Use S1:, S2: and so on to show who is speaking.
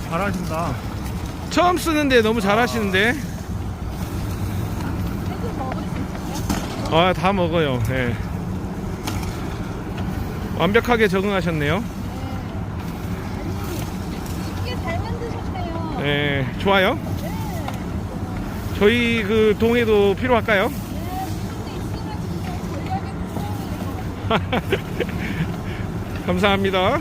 S1: 잘하신다.
S2: 처음 쓰는데 너무 잘하시는데.
S3: 해도 먹을 수 있어요?
S2: 아, 다 먹어요. 예. 완벽하게 적응하셨네요.
S3: 쉽게 잘 만드셨네요.
S2: 예, 좋아요.
S3: 네.
S2: 저희 그 동해도 필요할까요?
S3: 네, 근데 있으면 진짜 전략에 도움이 될것 같아요.
S2: 감사합니다.